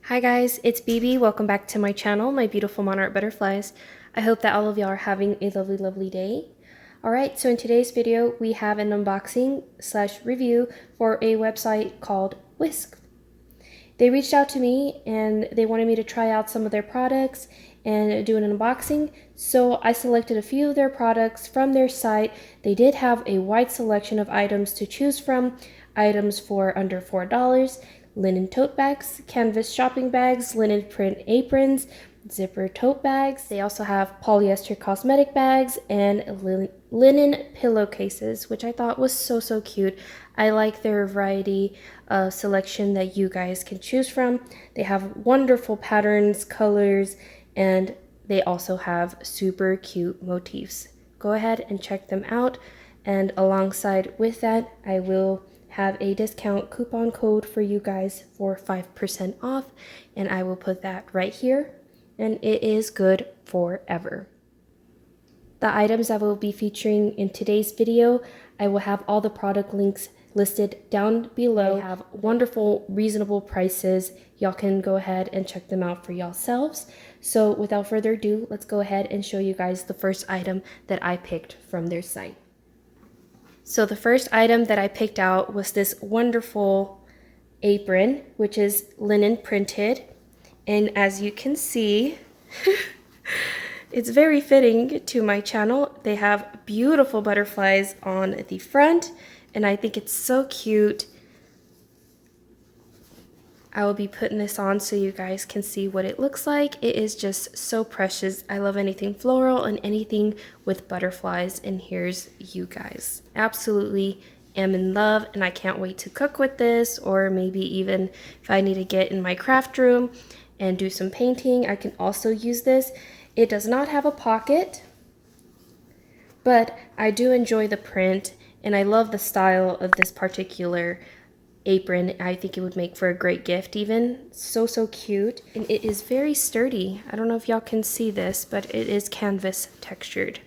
Hi guys, it's BB. Welcome back to my channel, my beautiful monarch butterflies. I hope that all of y'all are having a lovely day. Alright, so in today's video, we have an unboxing / review for a website called WISKF. They reached out to me and they wanted me to try out some of their products and do an unboxing. So I selected a few of their products from their site. They did have a wide selection of items to choose from, items for under $4, linen tote bags, canvas shopping bags, linen print aprons, zipper tote bags. They also have polyester cosmetic bags and linen pillowcases, which I thought was so cute. I like their variety of selection that you guys can choose from. They have wonderful patterns, colors, and they also have super cute motifs. Go ahead and check them out, and alongside with that, I will have a discount coupon code for you guys for 5% off, and I will put that right here, and it is good forever. The items I will be featuring in today's video, I will have all the product links listed down below. They have wonderful, reasonable prices. Y'all can go ahead and check them out for yourselves. So without further ado, let's go ahead and show you guys the first item that I picked from their site. So the first item that I picked out was this wonderful apron, which is linen printed. And as you can see, it's very fitting to my channel. They have beautiful butterflies on the front, and I think it's so cute. I will be putting this on so you guys can see what it looks like. It is just so precious. I love anything floral and anything with butterflies, and here's you guys. Absolutely am in love, and I can't wait to cook with this, or maybe even if I need to get in my craft room and do some painting, I can also use this. It does not have a pocket, but I do enjoy the print, and I love the style of this particular apron. I think it would make for a great gift even. So cute, and it is very sturdy. I don't know if y'all can see this, but it is canvas textured.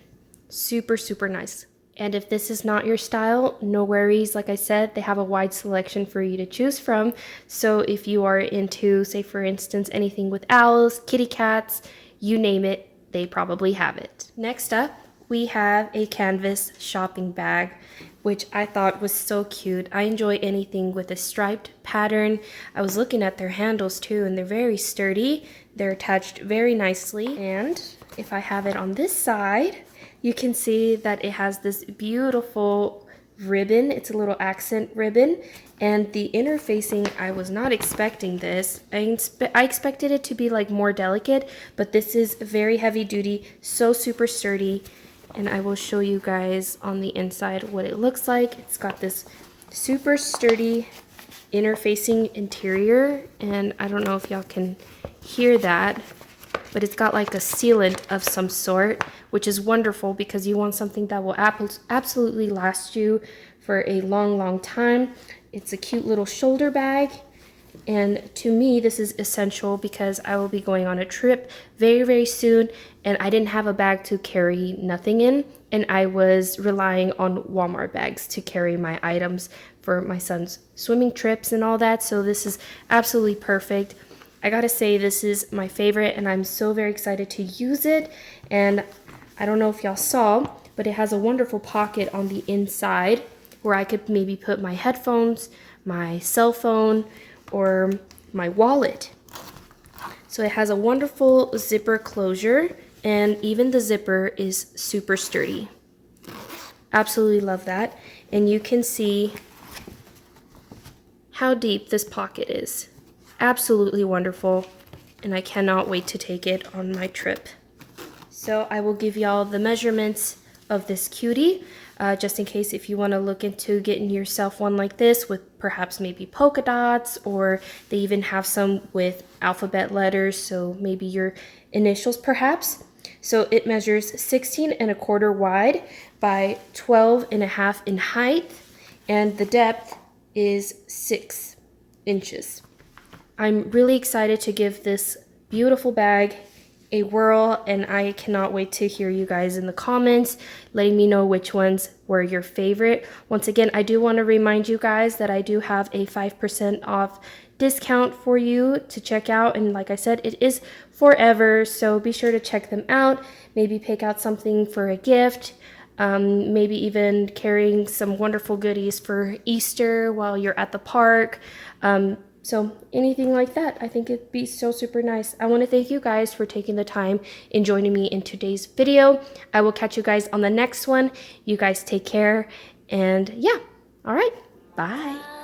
Super nice. And if this is not your style, no worries. Like I said, they have a wide selection for you to choose from. So if you are into, say for instance, anything with owls, kitty cats, you name it, they probably have it. Next up, we have a canvas shopping bag, which I thought was so cute. I enjoy anything with a striped pattern. I was looking at their handles too, and they're very sturdy. They're attached very nicely. And if I have it on this side, you can see that it has this beautiful ribbon. It's a little accent ribbon, and the interfacing, I was not expecting this. I expected it to be like more delicate, but this is very heavy duty, so super sturdy. And I will show you guys on the inside what it looks like. It's got this super sturdy interfacing interior, and I don't know if y'all can hear that, but it's got like a sealant of some sort, which is wonderful because you want something that will absolutely last you for a long time. It's a cute little shoulder bag, and to me this is essential because I will be going on a trip very soon, and I didn't have a bag to carry nothing in, and I was relying on Walmart bags to carry my items for my son's swimming trips and all that. So this is absolutely perfect. I gotta say, this is my favorite, and I'm so very excited to use it. And I don't know if y'all saw, but it has a wonderful pocket on the inside where I could maybe put my headphones, my cell phone, or my wallet. So it has a wonderful zipper closure, and even the zipper is super sturdy. Absolutely love that. And you can see how deep this pocket is. Absolutely wonderful, and I cannot wait to take it on my trip. So I will give y'all the measurements of this cutie, just in case if you want to look into getting yourself one like this with perhaps maybe polka dots, or they even have some with alphabet letters, so maybe your initials perhaps. So it measures 16 1/4 wide by 12 1/2 in height, and the depth is 6 inches. I'm really excited to give this beautiful bag a whirl, and I cannot wait to hear you guys in the comments letting me know which ones were your favorite. Once again, I do want to remind you guys that I do have a 5% off discount for you to check out. And like I said, it is forever, so be sure to check them out. Maybe pick out something for a gift. Maybe even carrying some wonderful goodies for Easter while you're at the park. So anything like that, I think it'd be so super nice. I want to thank you guys for taking the time and joining me in today's video. I will catch you guys on the next one. You guys take care, and yeah, all right, bye.